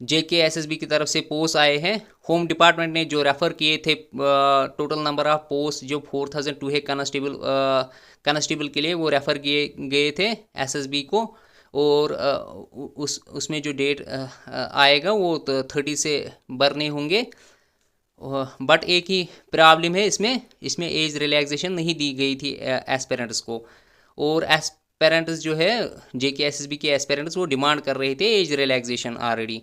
JKSSB की तरफ से पोस्ट आए हैं। होम डिपार्टमेंट ने जो रेफ़र किए थे टोटल नंबर ऑफ पोस्ट जो 4002 है कांस्टेबल के लिए, वो रेफ़र किए गए थे SSB को। और उसमें जो डेट आएगा वो 30 से भरने होंगे। बट एक ही प्रॉब्लम है इसमें, एज रिलैक्सेशन नहीं दी गई थी एस्पेरेंट्स को। और एस्पेरेंट्स जो है JKSSB के एस्पेरेंट्स वो डिमांड कर रहे थे एज रिलैक्सेशन ऑलरेडी,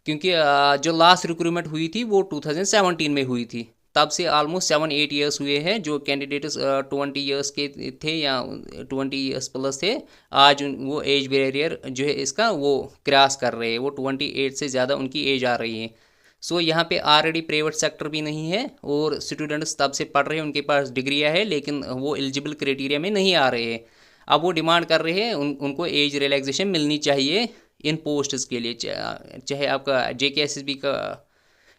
क्योंकि जो लास्ट रिक्रूटमेंट हुई थी वो 2017 में हुई थी। तब से ऑलमोस्ट 7-8 ईयर्स हुए हैं। जो कैंडिडेट्स 20 ईयर्स के थे या 20 ईयर्स प्लस थे, आज वो एज बैरियर जो है इसका वो क्रॉस कर रहे हैं, वो 28 से ज़्यादा उनकी एज आ रही है। सो यहाँ पे ऑलरेडी प्राइवेट सेक्टर भी नहीं है और स्टूडेंट्स तब से पढ़ रहे हैं, उनके पास डिग्रियाँ है लेकिन वो एलिजिबल क्राइटेरिया में नहीं आ रहे हैं। अब वो डिमांड कर रहे हैं उनको एज रिलैक्सेशन मिलनी चाहिए इन पोस्ट्स के लिए। चाहे आपका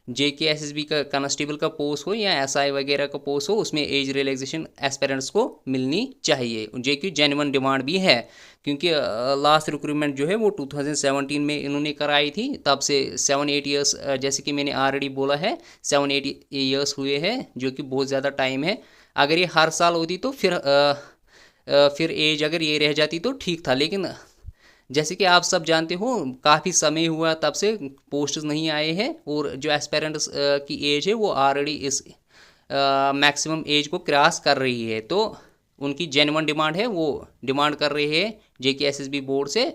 JKSSB का कांस्टेबल का पोस्ट हो या SI वगैरह का पोस्ट हो, उसमें एज रिलैक्सेशन एस्पेरेंट्स को मिलनी चाहिए, जो कि जेन्युइन डिमांड भी है। क्योंकि लास्ट रिक्रूटमेंट जो है वो 2017 में इन्होंने कराई थी। तब से 7-8 ईयर्स, जैसे कि मैंने ऑलरेडी बोला है, 7-8 ईयर्स हुए हैं, जो कि बहुत ज़्यादा टाइम है। अगर ये हर साल होती तो फिर एज अगर ये रह जाती तो ठीक था। लेकिन जैसे कि आप सब जानते हो, काफ़ी समय हुआ तब से पोस्ट्स नहीं आए हैं और जो एस्पेरेंट्स की एज है वो ऑलरेडी इस मैक्सिमम एज को क्रॉस कर रही है। तो उनकी जेन्युइन डिमांड है, वो डिमांड कर रहे हैं JKSSB बोर्ड से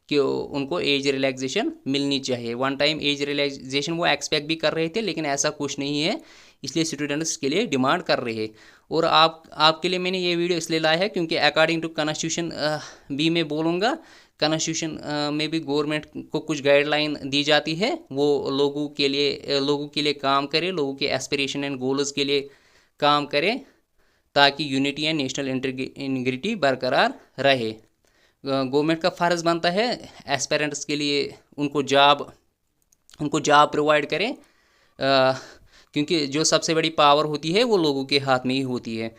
कि उनको एज रिलैक्सेशन मिलनी चाहिए। वन टाइम एज रिलैक्सेशन वो एक्सपेक्ट भी कर रहे थे, लेकिन ऐसा कुछ नहीं है, इसलिए स्टूडेंट्स के लिए डिमांड कर रहे हैं। और आपके लिए मैंने ये वीडियो इसलिए लाया है क्योंकि अकॉर्डिंग टू कॉन्स्टिट्यूशन भी मैं बोलूँगा, कॉन्स्टिट्यूशन में भी गवर्नमेंट को कुछ गाइडलाइन दी जाती है, वो लोगों के लिए काम करे, लोगों के एस्पिरेशन एंड गोल्स के लिए काम करे, ताकि यूनिटी एंड नेशनल इंटीग्रिटी बरकरार रहे। गवर्नमेंट का फ़र्ज़ बनता है एस्पेरेंट्स के लिए उनको जॉब प्रोवाइड करें, क्योंकि जो सबसे बड़ी पावर होती है वो लोगों के हाथ में ही होती है।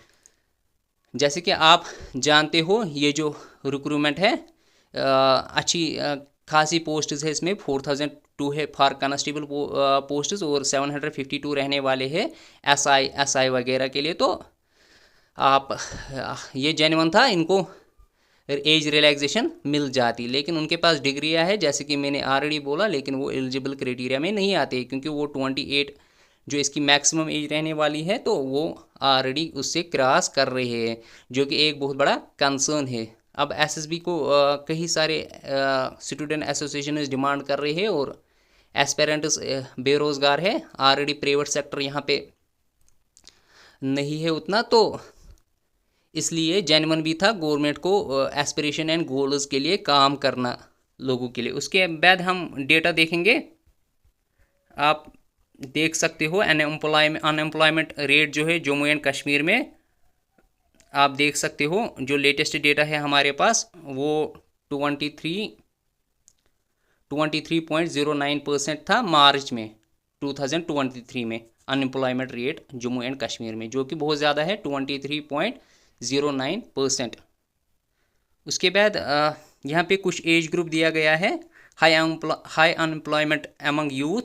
जैसे कि आप जानते हो, ये जो रिक्रूटमेंट है अच्छी खासी पोस्ट्स है इसमें। 4002 है फॉर कांस्टेबल पोस्ट्स और 752 रहने वाले हैं SI वगैरह के लिए। तो आप ये जेन्युइन था, इनको एज रिलैक्सेशन मिल जाती, लेकिन उनके पास डिग्रियां है जैसे कि मैंने ऑलरेडी बोला, लेकिन वो एलिजिबल क्राइटेरिया में नहीं आते, क्योंकि वो 28 जो इसकी मैक्सिमम एज रहने वाली है तो वो ऑलरेडी उससे क्रॉस कर रहे हैं, जो कि एक बहुत बड़ा कंसर्न है। अब SSB को कई सारे स्टूडेंट एसोसिएशन डिमांड कर रहे हैं और एस्पेरेंट्स बेरोज़गार है, ऑलरेडी प्राइवेट सेक्टर यहाँ पे नहीं है उतना, तो इसलिए जेन्युइन भी था गवर्नमेंट को एस्पिरेशन एंड गोल्स के लिए काम करना लोगों के लिए। उसके बाद हम डेटा देखेंगे। आप देख सकते हो अनएम्प्लॉयमेंट रेट जो है जम्मू एंड कश्मीर में, आप देख सकते हो जो लेटेस्ट डेटा है हमारे पास वो 23.09% था मार्च में 2023 में unemployment rate Jammu and Kashmir में, जो कि बहुत ज़्यादा है 23.09%। उसके बाद यहाँ पे कुछ एज ग्रुप दिया गया है। हाई अनएम्प्लॉयमेंट एमंग यूथ,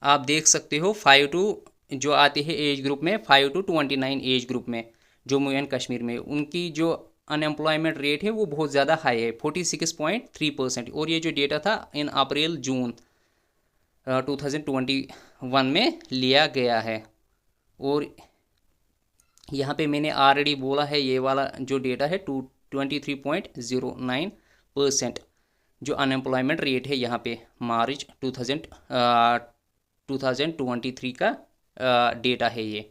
आप देख सकते हो 5 टू जो आते हैं एज ग्रुप में 5 to 29 एज ग्रुप में जम्मू एंड कश्मीर में, उनकी जो अनएम्प्लॉयमेंट रेट है वो बहुत ज़्यादा हाई है 46.3%। और ये जो डेटा था इन अप्रैल जून 2021 में लिया गया है। और यहाँ पे मैंने ऑलरेडी बोला है, ये वाला जो डेटा है 23.09% जो अनएम्प्लॉयमेंट रेट है यहाँ पे मार्च 2023 का डेटा है ये,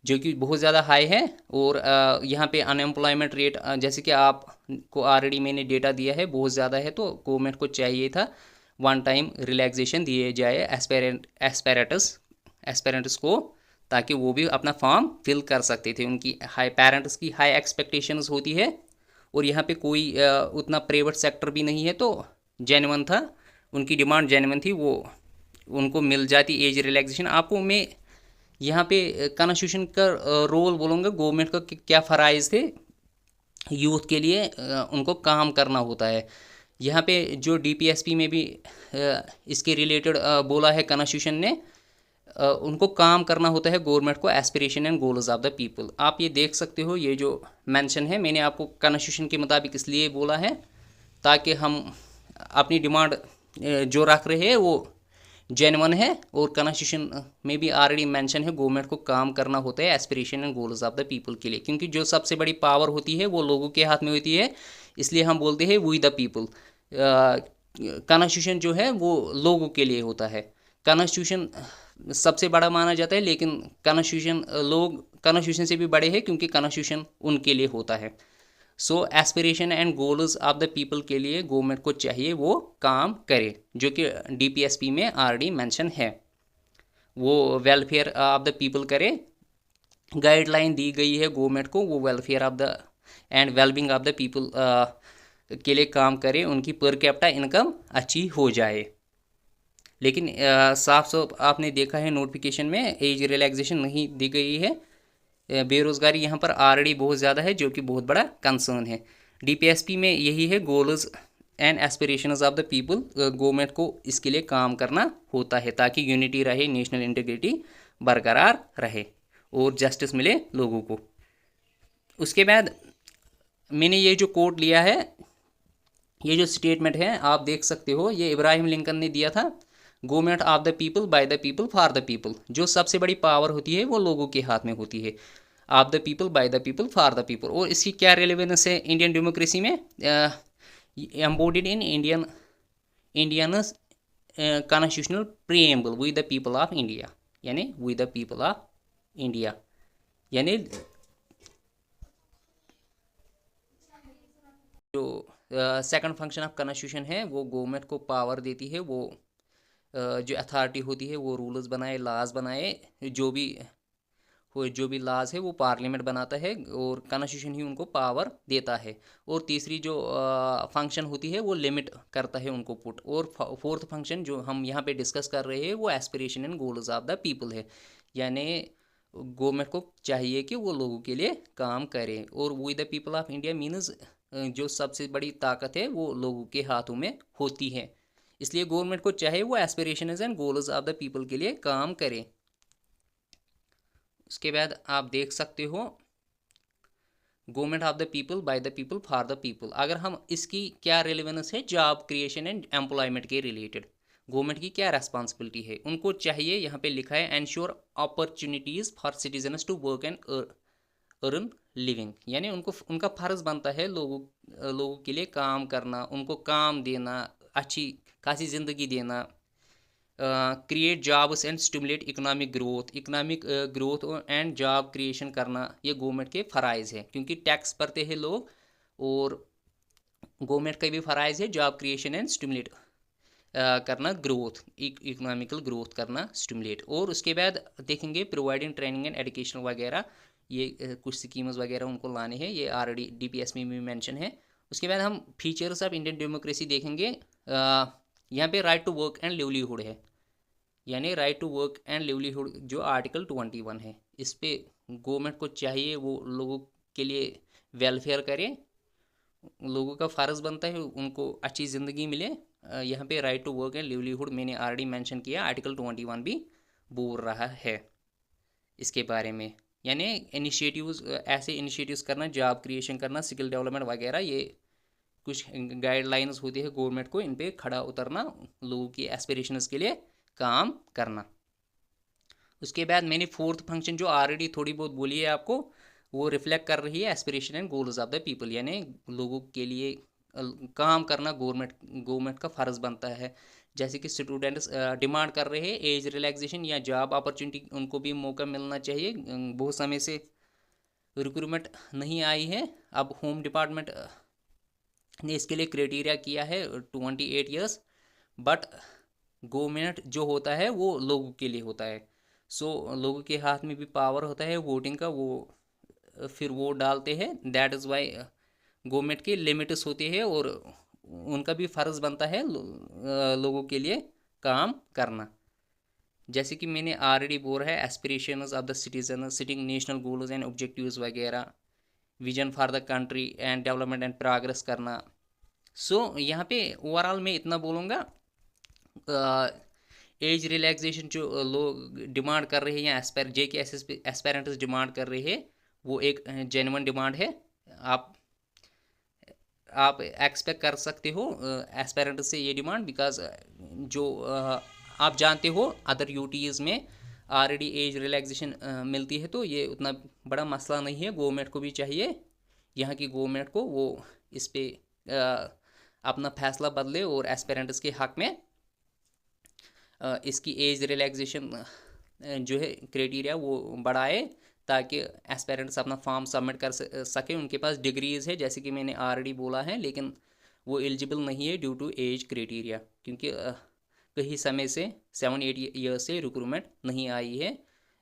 जो कि बहुत ज़्यादा हाई है। और यहाँ पे अनएम्प्लॉयमेंट रेट जैसे कि आपको ऑलरेडी मैंने डेटा दिया है बहुत ज़्यादा है, तो गवर्नमेंट को चाहिए था वन टाइम रिलैक्सेशन दिए जाए एस्पेरेंट्स को, ताकि वो भी अपना फॉर्म फिल कर सकते थे। उनकी पेरेंट्स की हाई एक्सपेक्टेशंस होती है और यहाँ पे कोई उतना प्राइवेट सेक्टर भी नहीं है, तो जेन्युइन था, उनकी डिमांड जेन्युइन थी, वो उनको मिल जाती एज रिलैक्सेशन। आपको मैं यहाँ पे कॉन्स्टिट्यूशन का रोल बोलूँगा, गवर्नमेंट का क्या फ़राइज़ थे यूथ के लिए, उनको काम करना होता है। यहाँ पे जो DPSP में भी इसके रिलेटेड बोला है कॉन्स्टिट्यूशन ने, उनको काम करना होता है गवर्नमेंट को aspiration and goals of the people. आप ये देख सकते हो, ये जो मेंशन है मैंने आपको कॉन्स्टिट्यूशन के मुताबिक इसलिए बोला है ताकि हम अपनी डिमांड जो रख रहे हैं वो जेन्युइन है, और कॉन्स्टिट्यूशन में भी ऑलरेडी मेंशन है गवर्नमेंट को काम करना होता है aspiration and goals of the people के लिए, क्योंकि जो सबसे बड़ी पावर होती है वो लोगों के हाथ में होती है, इसलिए हम बोलते हैं वी द पीपल। कॉन्स्टिट्यूशन जो है वो लोगों के लिए होता है। कॉन्स्टिट्यूशन सबसे बड़ा माना जाता है, लेकिन कॉन्स्टिट्यूशन से भी बड़े हैं क्योंकि कॉन्स्टिट्यूशन उनके लिए होता है। So aspiration and goals of the people के लिए गवर्नमेंट को चाहिए वो काम करे, जो कि DPSP में ऑलरेडी मेंशन है, वो वेलफेयर ऑफ द पीपल करे। गाइडलाइन दी गई है गवर्नमेंट को, वो welfare of the end wellbeing of the people के लिए काम करे, उनकी पर कैपिटा इनकम अच्छी हो जाए। लेकिन साफ साफ आपने देखा है नोटिफिकेशन में एज रिलैक्सेशन नहीं दी गई है। बेरोज़गारी यहाँ पर ऑलरेडी बहुत ज़्यादा है, जो कि बहुत बड़ा कंसर्न है। DPSP में यही है, goals and aspirations of the people. Government को इसके लिए काम करना होता है ताकि यूनिटी रहे, नेशनल इंटीग्रिटी बरकरार रहे और जस्टिस मिले लोगों को। उसके बाद मैंने ये जो कोट लिया है, ये जो स्टेटमेंट है आप देख सकते हो, ये इब्राहिम लिंकन ने दिया था, government of the people by the people for the people. जो सबसे बड़ी पावर होती है वो लोगों के हाथ में होती है, of the people by the people for the people. और इसकी क्या रेलेवेंस है इंडियन डेमोक्रेसी में? Embodied in Indian constitutional preamble we the people of India, यानी we the people of India, यानी जो सेकंड फंक्शन ऑफ कॉन्स्टिट्यूशन है वो गवर्नमेंट को पावर देती है, वो जो अथॉरिटी होती है वो रूल्स बनाए, लाज बनाए, जो भी लाज है वो पार्लियामेंट बनाता है और कॉन्स्टिट्यूशन ही उनको पावर देता है। और तीसरी जो फंक्शन होती है वो लिमिट करता है उनको पुट। और फोर्थ फंक्शन जो हम यहाँ पे डिस्कस कर रहे हैं वो aspiration and goals of the people है, यानी गवर्नमेंट को चाहिए कि वो लोगों के लिए काम करे। और we the people of India means जो सबसे बड़ी ताकत है वो लोगों के हाथों में होती है, इसलिए गवर्नमेंट को चाहे वो aspirations and goals of the people के लिए काम करे। उसके बाद आप देख सकते हो government of the people by the people for the people. अगर हम इसकी क्या रिलेवेंस है जॉब क्रिएशन एंड एम्प्लॉयमेंट के रिलेटेड, गवर्नमेंट की क्या रेस्पॉन्सिबिलिटी है? उनको चाहिए, यहाँ पे लिखा है, ensure opportunities for citizens to work and earn living, यानी उनको उनका फ़र्ज़ बनता है लोगों के लिए काम करना, उनको काम देना, अच्छी खासी ज़िंदगी देना, create jobs and stimulate economic growth and job creation करना, ये गवर्नमेंट के फ़राइज़ है, क्योंकि टैक्स भरते हैं लोग और गवर्नमेंट का भी फ़राइज़ है जॉब क्रिएशन एंड स्टिमुलेट करना, ग्रोथ, इकोनॉमिकल ग्रोथ करना, स्टिमुलेट। और उसके बाद देखेंगे प्रोवाइडिंग ट्रेनिंग एंड एजुकेशन वगैरह, ये कुछ स्कीम्स वगैरह उनको लाने हैं, ये ऑलरेडी DPSP में भी मेंशन है। उसके बाद हम फीचर्स ऑफ इंडियन डेमोक्रेसी देखेंगे। यहाँ पे right to work and livelihood है, यानी right to work and livelihood जो आर्टिकल 21 है, इस पे गवर्नमेंट को चाहिए वो लोगों के लिए वेलफेयर करे, लोगों का फ़र्ज़ बनता है उनको अच्छी ज़िंदगी मिले। यहाँ पे right to work and livelihood मैंने ऑलरेडी मेंशन किया, आर्टिकल 21 भी बोल रहा है इसके बारे में, यानी इनिशिएटिव्स, ऐसे इनिशिएटिव्स करना, जॉब क्रिएशन करना, स्किल डेवलपमेंट वगैरह, ये कुछ गाइडलाइंस होती है गवर्नमेंट को, इन पे खड़ा उतरना, लोगों की एस्पिरेशंस के लिए काम करना। उसके बाद मैंने फोर्थ फंक्शन जो ऑलरेडी थोड़ी बहुत बोली है आपको, वो रिफ्लेक्ट कर रही है aspiration and goals of the people, यानी लोगों के लिए काम करना गवर्नमेंट का फ़र्ज़ बनता है। जैसे कि स्टूडेंट्स डिमांड कर रहे हैं एज रिलैक्सेशन या जॉब अपॉर्चुनिटी, उनको भी मौका मिलना चाहिए। बहुत समय से रिक्रूटमेंट नहीं आई है, अब होम डिपार्टमेंट ने इसके लिए क्राइटेरिया किया है 28 ईयर्स, बट गवर्नमेंट जो होता है वो लोगों के लिए होता है। सो लोगों के हाथ में भी पावर होता है वोटिंग का, वो फिर वोट डालते हैं, दैट इज़ वाई गवर्नमेंट की लिमिट्स होती है और उनका भी फ़र्ज़ बनता है लोगों के लिए काम करना। जैसे कि मैंने ऑलरेडी बोला है, aspirations of the citizen, setting national goals and objectives वगैरह, vision for the country and development and progress करना, सो यहाँ पे ओवरऑल मैं इतना बोलूँगा, एज रिलैक्सेशन जो लोग डिमांड कर रहे हैं या जे के एस्पेरेंट्स डिमांड कर रहे हैं, वो एक जेन्युइन डिमांड है। आप आप एक्सपेक्ट कर सकते हो एस्पेरेंट्स से ये डिमांड, बिकॉज जो आप जानते हो अदर यूटीज़ में ऑलरेडी एज रिलैक्सेशन मिलती है, तो ये उतना बड़ा मसला नहीं है। गवर्नमेंट को भी चाहिए, यहाँ की गवर्नमेंट को, वो इस पे अपना फैसला बदले और एस्पेरेंट्स के हक में इसकी एज रिलैक्सेशन जो है क्राइटेरिया वो बढ़ाए, ताकि एस्पेरेंट्स अपना फॉर्म सबमिट कर सके। उनके पास डिग्रीज़ है जैसे कि मैंने ऑलरेडी बोला है, लेकिन वो एलिजिबल नहीं है ड्यू टू एज क्राइटेरिया, क्योंकि कई समय से 7-8 ईयर्स से रिक्रूटमेंट नहीं आई है।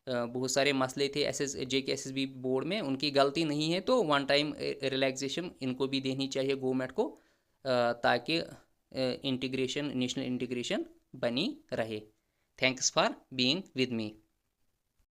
बहुत सारे मसले थे JK SSB बोर्ड में, उनकी गलती नहीं है, तो वन टाइम रिलैक्सेशन इनको भी देनी चाहिए गवर्नमेंट को, ताकि इंटीग्रेशन, नेशनल इंटीग्रेशन बनी रहे। Thanks for being with me.